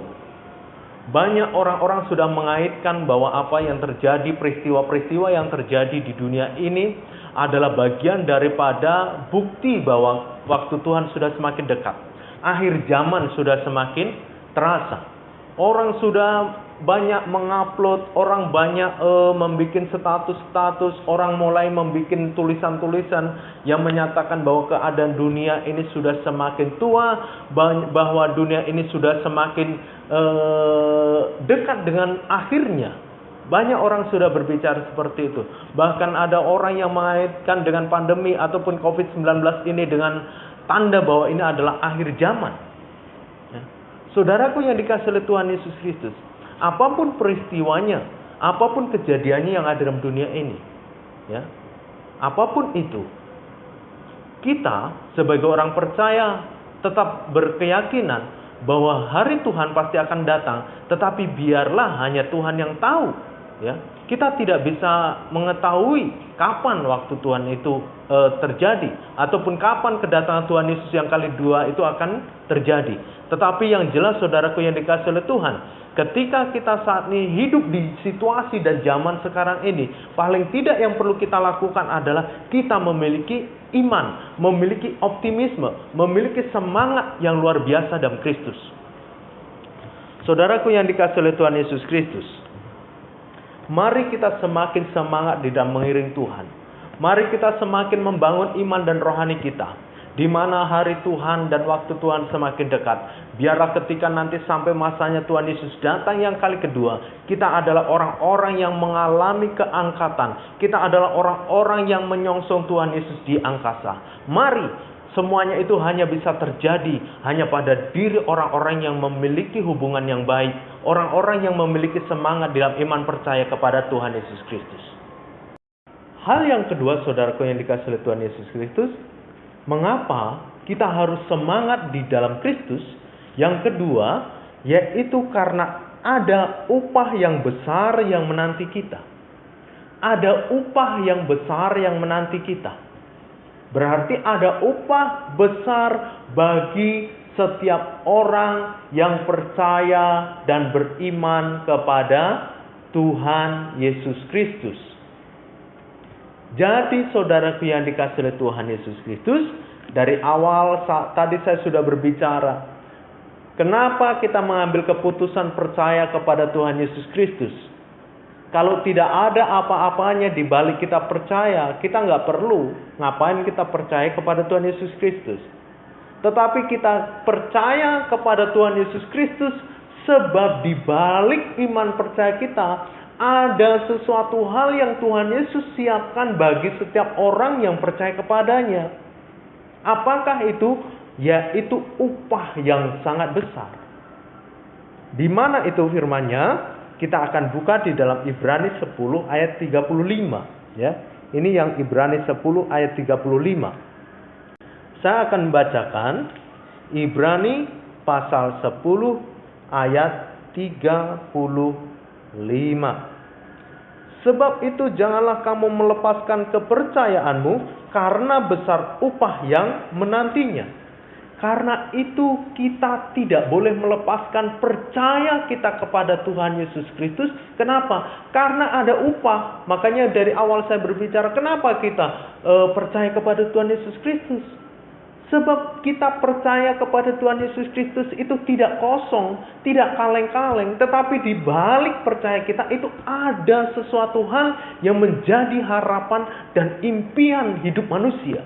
banyak orang-orang sudah mengaitkan bahwa apa yang terjadi, peristiwa-peristiwa yang terjadi di dunia ini adalah bagian daripada bukti bahwa waktu Tuhan sudah semakin dekat. Akhir zaman sudah semakin terasa. Orang sudah banyak mengupload, orang banyak membuat status-status, orang mulai membuat tulisan-tulisan yang menyatakan bahwa keadaan dunia ini sudah semakin tua, bahwa dunia ini sudah semakin dekat dengan akhirnya. Banyak orang sudah berbicara seperti itu. Bahkan ada orang yang mengaitkan dengan pandemi ataupun COVID-19 ini dengan tanda bahwa ini adalah akhir zaman. Ya. Saudaraku yang dikasihi oleh Tuhan Yesus Kristus, apapun peristiwanya, apapun kejadiannya yang ada dalam dunia ini, ya, apapun itu, kita sebagai orang percaya tetap berkeyakinan bahwa hari Tuhan pasti akan datang, tetapi biarlah hanya Tuhan yang tahu, ya. Kita tidak bisa mengetahui kapan waktu Tuhan itu terjadi, ataupun kapan kedatangan Tuhan Yesus yang kali dua itu akan terjadi. Tetapi yang jelas, saudaraku yang dikasihi oleh Tuhan, ketika kita saat ini hidup di situasi dan zaman sekarang ini, paling tidak yang perlu kita lakukan adalah kita memiliki iman, memiliki optimisme, memiliki semangat yang luar biasa dalam Kristus. Saudaraku yang dikasihi oleh Tuhan Yesus Kristus, mari kita semakin semangat di dalam mengiring Tuhan. Mari kita semakin membangun iman dan rohani kita, di mana hari Tuhan dan waktu Tuhan semakin dekat. Biarlah ketika nanti sampai masanya Tuhan Yesus datang yang kali kedua, kita adalah orang-orang yang mengalami keangkatan. Kita adalah orang-orang yang menyongsong Tuhan Yesus di angkasa. Mari, semuanya itu hanya bisa terjadi hanya pada diri orang-orang yang memiliki hubungan yang baik, orang-orang yang memiliki semangat dalam iman percaya kepada Tuhan Yesus Kristus. Hal yang kedua, saudaraku yang dikasihi oleh Tuhan Yesus Kristus, mengapa kita harus semangat di dalam Kristus? Yang kedua, yaitu karena ada upah yang besar yang menanti kita. Ada upah yang besar yang menanti kita. Berarti ada upah besar bagi setiap orang yang percaya dan beriman kepada Tuhan Yesus Kristus. Jadi saudaraku yang dikasihi oleh Tuhan Yesus Kristus, dari awal tadi saya sudah berbicara, kenapa kita mengambil keputusan percaya kepada Tuhan Yesus Kristus? Kalau tidak ada apa-apanya di balik kita percaya, kita nggak perlu ngapain kita percaya kepada Tuhan Yesus Kristus. Tetapi kita percaya kepada Tuhan Yesus Kristus sebab di balik iman percaya kita ada sesuatu hal yang Tuhan Yesus siapkan bagi setiap orang yang percaya kepadanya. Apakah itu? Yaitu upah yang sangat besar. Di mana itu firman-Nya? Kita akan buka di dalam Ibrani 10 ayat 35, ya. Ini yang Ibrani 10 ayat 35. Saya akan membacakan Ibrani pasal 10 ayat 35. Sebab itu janganlah kamu melepaskan kepercayaanmu karena besar upah yang menantinya. Karena itu kita tidak boleh melepaskan percaya kita kepada Tuhan Yesus Kristus. Kenapa? Karena ada upah. Makanya dari awal saya berbicara, kenapa kita percaya kepada Tuhan Yesus Kristus? Sebab kita percaya kepada Tuhan Yesus Kristus itu tidak kosong, tidak kaleng-kaleng. Tetapi di balik percaya kita itu ada sesuatu hal yang menjadi harapan dan impian hidup manusia.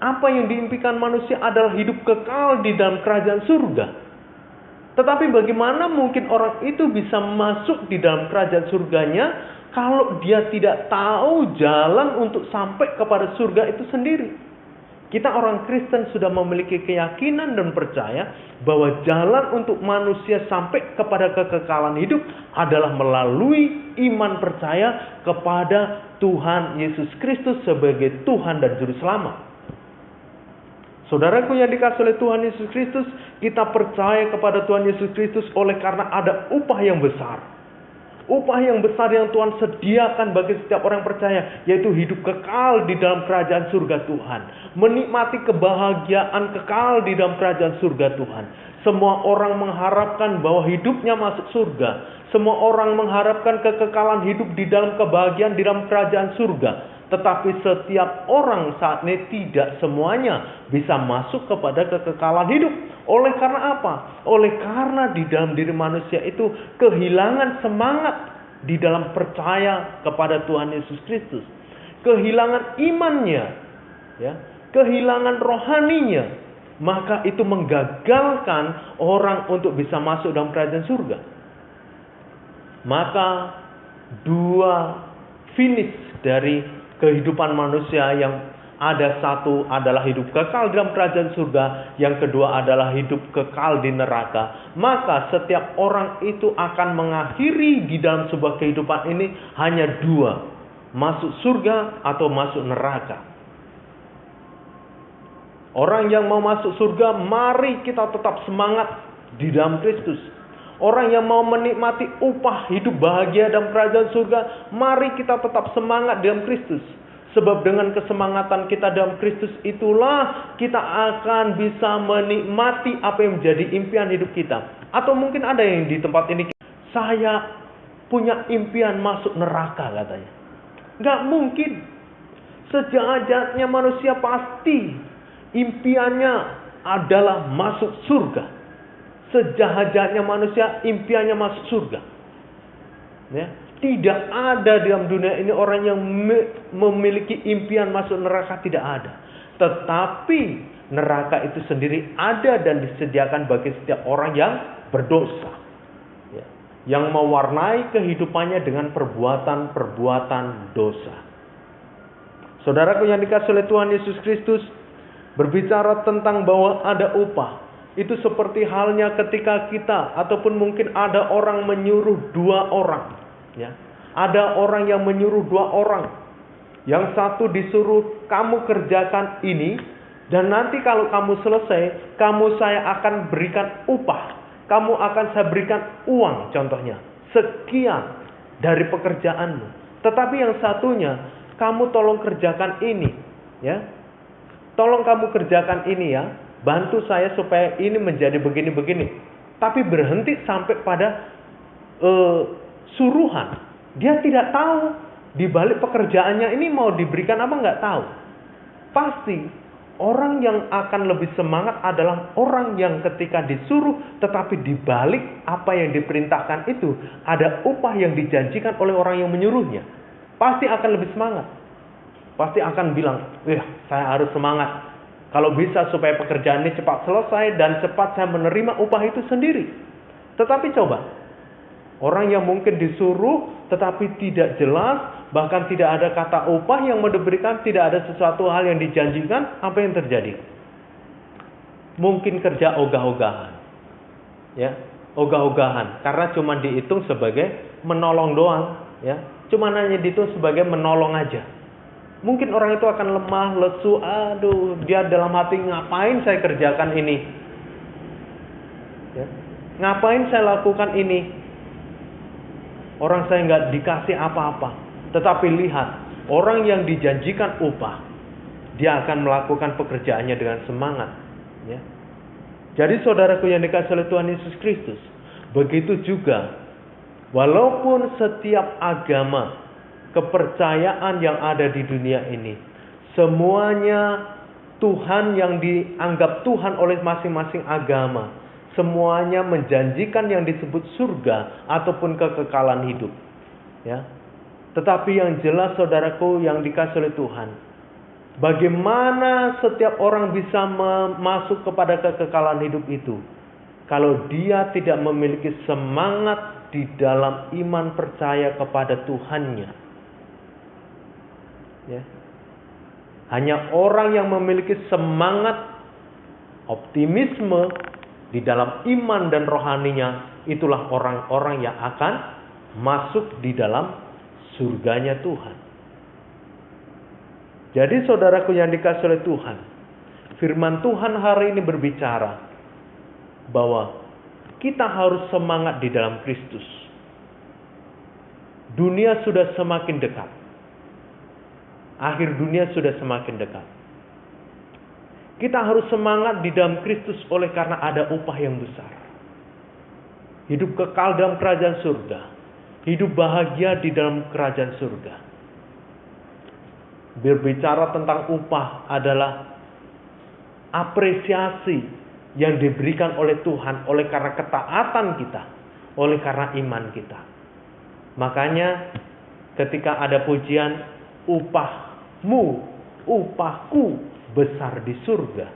Apa yang diimpikan manusia adalah hidup kekal di dalam kerajaan surga. Tetapi bagaimana mungkin orang itu bisa masuk di dalam kerajaan surganya kalau dia tidak tahu jalan untuk sampai kepada surga itu sendiri? Kita orang Kristen sudah memiliki keyakinan dan percaya bahwa jalan untuk manusia sampai kepada kekekalan hidup adalah melalui iman percaya kepada Tuhan Yesus Kristus sebagai Tuhan dan Juru Selamat. Saudaraku yang dikasihi oleh Tuhan Yesus Kristus, kita percaya kepada Tuhan Yesus Kristus oleh karena ada upah yang besar. Upah yang besar yang Tuhan sediakan bagi setiap orang percaya, yaitu hidup kekal di dalam kerajaan surga Tuhan. Menikmati kebahagiaan kekal di dalam kerajaan surga Tuhan. Semua orang mengharapkan bahwa hidupnya masuk surga. Semua orang mengharapkan kekekalan hidup di dalam kebahagiaan di dalam kerajaan surga. Tetapi setiap orang saat ini tidak semuanya bisa masuk kepada kekekalan hidup. Oleh karena apa? Oleh karena di dalam diri manusia itu kehilangan semangat di dalam percaya kepada Tuhan Yesus Kristus. Kehilangan imannya, ya, kehilangan rohaninya. Maka itu menggagalkan orang untuk bisa masuk dalam kerajaan surga. Maka dua finish dari kehidupan manusia yang ada, satu adalah hidup kekal dalam kerajaan surga, yang kedua adalah hidup kekal di neraka. Maka setiap orang itu akan mengakhiri di dalam sebuah kehidupan ini hanya dua, masuk surga atau masuk neraka. Orang yang mau masuk surga, mari kita tetap semangat di dalam Kristus. Orang yang mau menikmati upah hidup bahagia dalam kerajaan surga, mari kita tetap semangat dalam Kristus. Sebab dengan kesemangatan kita dalam Kristus itulah kita akan bisa menikmati apa yang menjadi impian hidup kita. Atau mungkin ada yang di tempat ini, saya punya impian masuk neraka katanya. Nggak mungkin. Sejahat-jahatnya manusia pasti impiannya adalah masuk surga. Sejahat-jahatnya manusia impiannya masuk surga. Ya. Tidak ada dalam dunia ini orang yang memiliki impian masuk neraka, tidak ada. Tetapi neraka itu sendiri ada dan disediakan bagi setiap orang yang berdosa. Ya. Yang mewarnai kehidupannya dengan perbuatan-perbuatan dosa. Saudaraku yang dikasihi oleh Tuhan Yesus Kristus, berbicara tentang bahwa ada upah. Itu seperti halnya ketika kita ataupun mungkin ada orang menyuruh dua orang. Ya, ada orang yang menyuruh dua orang. Yang satu disuruh kamu kerjakan ini, dan nanti kalau kamu selesai, saya akan berikan upah. Kamu akan saya berikan uang, contohnya sekian dari pekerjaanmu. Tetapi yang satunya, kamu tolong kerjakan ini, ya. Tolong kamu kerjakan ini ya. Bantu saya supaya ini menjadi begini-begini. Tapi berhenti sampai pada suruhan. Dia tidak tahu di balik pekerjaannya ini mau diberikan apa, nggak tahu. Pasti orang yang akan lebih semangat adalah orang yang ketika disuruh tetapi di balik apa yang diperintahkan itu ada upah yang dijanjikan oleh orang yang menyuruhnya. Pasti akan lebih semangat. Pasti akan bilang, saya harus semangat. Kalau bisa supaya pekerjaan ini cepat selesai dan cepat saya menerima upah itu sendiri. Tetapi coba, orang yang mungkin disuruh tetapi tidak jelas, bahkan tidak ada kata upah yang mau diberikan, tidak ada sesuatu hal yang dijanjikan, apa yang terjadi? Mungkin kerja ogah-ogahan. Ya, ogah-ogahan karena cuma dihitung sebagai menolong doang, ya. Cuma hanya dihitung sebagai menolong aja. Mungkin orang itu akan lemah, lesu, dia dalam hati, ngapain saya kerjakan ini? Ya. Ngapain saya lakukan ini? Orang saya nggak dikasih apa-apa. Tetapi lihat, orang yang dijanjikan upah, dia akan melakukan pekerjaannya dengan semangat. Ya. Jadi saudaraku yang dikasihi oleh Tuhan Yesus Kristus, begitu juga, walaupun setiap agama, kepercayaan yang ada di dunia ini, semuanya Tuhan yang dianggap Tuhan oleh masing-masing agama, semuanya menjanjikan yang disebut surga ataupun kekekalan hidup. Ya. Tetapi yang jelas saudaraku yang dikasihi oleh Tuhan, bagaimana setiap orang bisa masuk kepada kekekalan hidup itu? Kalau dia tidak memiliki semangat di dalam iman percaya kepada Tuhannya. Ya. Hanya orang yang memiliki semangat optimisme di dalam iman dan rohaninya, itulah orang-orang yang akan masuk di dalam surganya Tuhan. Jadi saudaraku yang dikasihi oleh Tuhan, firman Tuhan hari ini berbicara bahwa kita harus semangat di dalam Kristus. Dunia sudah semakin dekat. Akhir dunia sudah semakin dekat. Kita harus semangat di dalam Kristus oleh karena ada upah yang besar. Hidup kekal dalam kerajaan surga. Hidup bahagia di dalam kerajaan surga. Berbicara tentang upah adalah apresiasi yang diberikan oleh Tuhan oleh karena ketaatan kita, oleh karena iman kita. Makanya ketika ada pujian, upahmu, upahku besar di surga,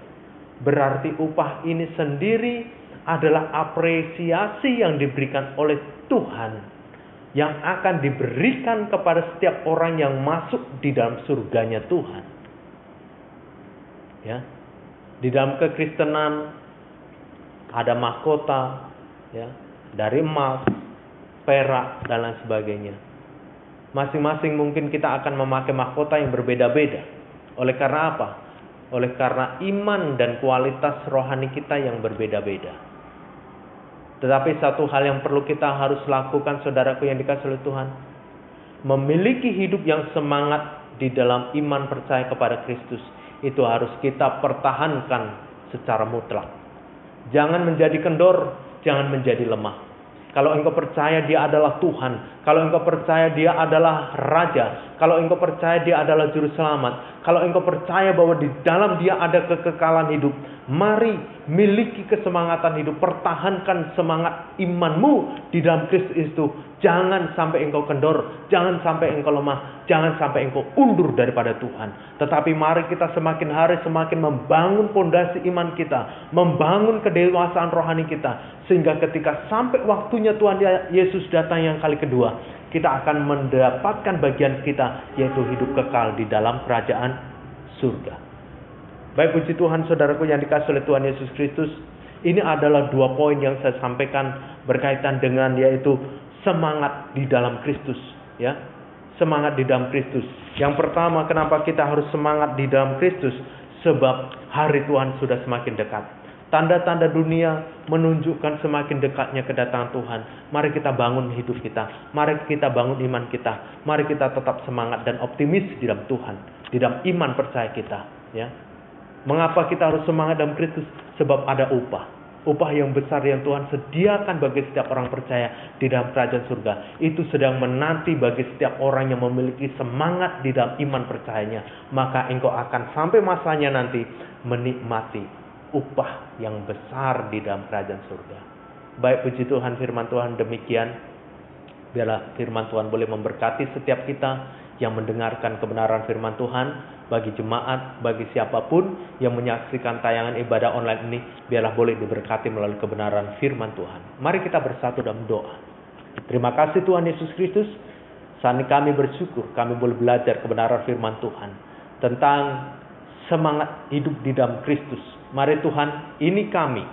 berarti upah ini sendiri adalah apresiasi yang diberikan oleh Tuhan, yang akan diberikan kepada setiap orang yang masuk di dalam surganya Tuhan. Ya, di dalam kekristenan ada mahkota, ya, dari emas, perak, dan lain sebagainya. Masing-masing mungkin kita akan memakai mahkota yang berbeda-beda. Oleh karena apa? Oleh karena iman dan kualitas rohani kita yang berbeda-beda. Tetapi satu hal yang perlu kita harus lakukan, saudaraku yang dikasihi oleh Tuhan, memiliki hidup yang semangat di dalam iman percaya kepada Kristus, itu harus kita pertahankan secara mutlak. Jangan menjadi kendor, jangan menjadi lemah. Kalau engkau percaya Dia adalah Tuhan, kalau engkau percaya Dia adalah Raja, kalau engkau percaya Dia adalah Juru Selamat, kalau engkau percaya bahwa di dalam Dia ada kekekalan hidup, mari miliki kesemangatan hidup, pertahankan semangat imanmu di dalam Kristus itu. Jangan sampai engkau kendor, jangan sampai engkau lemah, jangan sampai engkau undur daripada Tuhan. Tetapi mari kita semakin hari semakin membangun pondasi iman kita, membangun kedewasaan rohani kita, sehingga ketika sampai waktunya Tuhan Yesus datang yang kali kedua, kita akan mendapatkan bagian kita, yaitu hidup kekal di dalam kerajaan surga. Baik, puji Tuhan, saudaraku yang dikasihi oleh Tuhan Yesus Kristus, ini adalah 2 poin yang saya sampaikan berkaitan dengan yaitu semangat di dalam Kristus, ya. Semangat di dalam Kristus. Yang pertama, kenapa kita harus semangat di dalam Kristus? Sebab hari Tuhan sudah semakin dekat. Tanda-tanda dunia menunjukkan semakin dekatnya kedatangan Tuhan. Mari kita bangun hidup kita. Mari kita bangun iman kita. Mari kita tetap semangat dan optimis di dalam Tuhan, di dalam iman percaya kita, ya. Mengapa kita harus semangat dalam Kristus? Sebab ada upah. Upah yang besar yang Tuhan sediakan bagi setiap orang percaya di dalam kerajaan surga. Itu sedang menanti bagi setiap orang yang memiliki semangat di dalam iman percayanya. Maka engkau akan sampai masanya nanti menikmati upah yang besar di dalam kerajaan surga. Baik, puji Tuhan, firman Tuhan demikian. Biarlah firman Tuhan boleh memberkati setiap kita yang mendengarkan kebenaran firman Tuhan. Bagi jemaat, bagi siapapun yang menyaksikan tayangan ibadah online ini, biarlah boleh diberkati melalui kebenaran firman Tuhan. Mari kita bersatu dalam doa. Terima kasih Tuhan Yesus Kristus. Saat ini kami bersyukur kami boleh belajar kebenaran firman Tuhan tentang semangat hidup di dalam Kristus. Mari Tuhan, ini kami,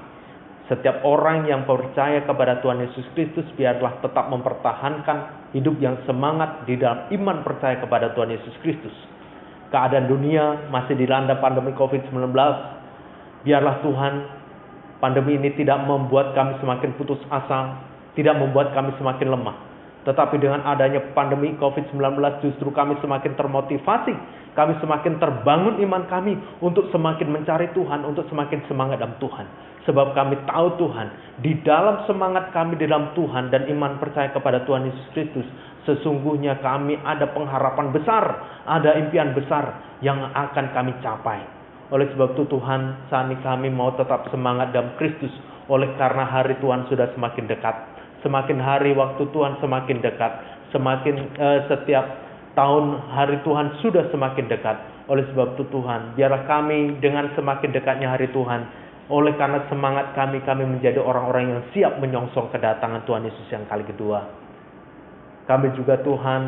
setiap orang yang percaya kepada Tuhan Yesus Kristus, biarlah tetap mempertahankan hidup yang semangat di dalam iman percaya kepada Tuhan Yesus Kristus. Keadaan dunia masih dilanda pandemi COVID-19. Biarlah Tuhan, pandemi ini tidak membuat kami semakin putus asa, tidak membuat kami semakin lemah. Tetapi dengan adanya pandemi COVID-19 justru kami semakin termotivasi, kami semakin terbangun iman kami untuk semakin mencari Tuhan, untuk semakin semangat dalam Tuhan. Sebab kami tahu Tuhan, di dalam semangat kami di dalam Tuhan dan iman percaya kepada Tuhan Yesus Kristus, sesungguhnya kami ada pengharapan besar, ada impian besar yang akan kami capai. Oleh sebab itu Tuhan, saat ini kami mau tetap semangat dalam Kristus, oleh karena hari Tuhan sudah semakin dekat. Semakin hari waktu Tuhan semakin dekat, setiap tahun hari Tuhan sudah semakin dekat. Oleh sebab itu Tuhan, biarlah kami dengan semakin dekatnya hari Tuhan, oleh karena semangat kami menjadi orang-orang yang siap menyongsong kedatangan Tuhan Yesus yang kali kedua. Kami juga Tuhan,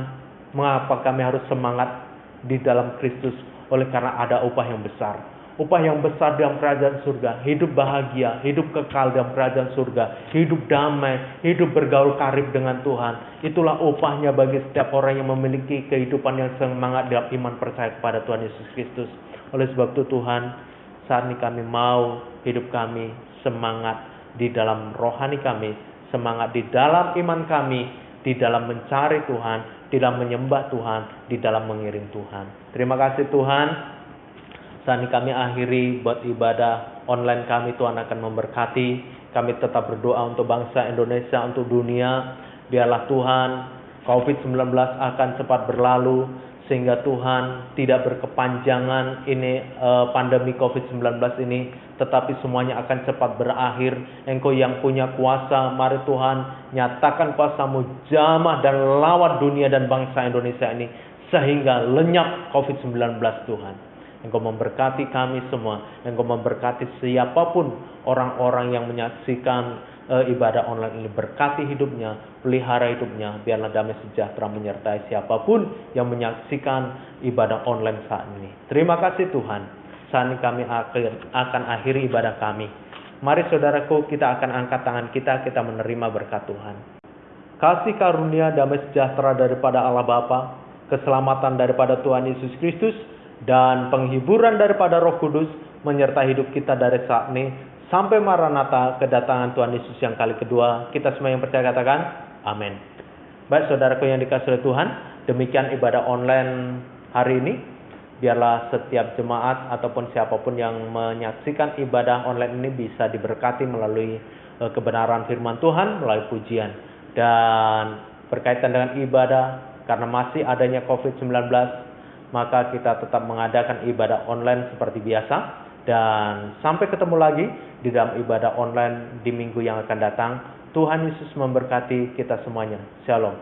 mengapa kami harus semangat di dalam Kristus? Oleh karena ada upah yang besar. Upah yang besar dalam kerajaan surga. Hidup bahagia, hidup kekal dalam kerajaan surga. Hidup damai, hidup bergaul karib dengan Tuhan. Itulah upahnya bagi setiap orang yang memiliki kehidupan yang semangat dalam iman percaya kepada Tuhan Yesus Kristus. Oleh sebab itu Tuhan, saat ini kami mau hidup kami semangat di dalam rohani kami, semangat di dalam iman kami, di dalam mencari Tuhan, di dalam menyembah Tuhan, di dalam mengiring Tuhan. Terima kasih Tuhan. Saat ini kami akhiri buat ibadah online kami, Tuhan akan memberkati. Kami tetap berdoa untuk bangsa Indonesia, untuk dunia. Biarlah Tuhan, COVID-19 akan cepat berlalu, sehingga Tuhan tidak berkepanjangan ini pandemi COVID-19 ini, tetapi semuanya akan cepat berakhir. Engkau yang punya kuasa, mari Tuhan nyatakan kuasa-Mu jamah dan lawat dunia dan bangsa Indonesia ini, sehingga lenyap COVID-19 Tuhan. Engkau memberkati kami semua, Engkau memberkati siapapun orang-orang yang menyaksikan ibadah online ini. Berkati hidupnya, pelihara hidupnya, biarlah damai sejahtera menyertai siapapun yang menyaksikan ibadah online saat ini. Terima kasih Tuhan. Saat ini kami akan akhiri ibadah kami. Mari saudaraku, kita akan angkat tangan kita menerima berkat Tuhan. Kasih karunia damai sejahtera daripada Allah Bapa, keselamatan daripada Tuhan Yesus Kristus, dan penghiburan daripada Roh Kudus menyertai hidup kita dari saat ini sampai Maranatha, kedatangan Tuhan Yesus yang kali kedua. Kita semua yang percaya katakan amin. Baik saudaraku yang dikasihi oleh Tuhan, demikian ibadah online hari ini. Biarlah setiap jemaat ataupun siapapun yang menyaksikan ibadah online ini bisa diberkati melalui kebenaran firman Tuhan, melalui pujian. Dan berkaitan dengan ibadah, karena masih adanya COVID-19, maka kita tetap mengadakan ibadah online seperti biasa. Dan sampai ketemu lagi di dalam ibadah online di minggu yang akan datang. Tuhan Yesus memberkati kita semuanya. Shalom.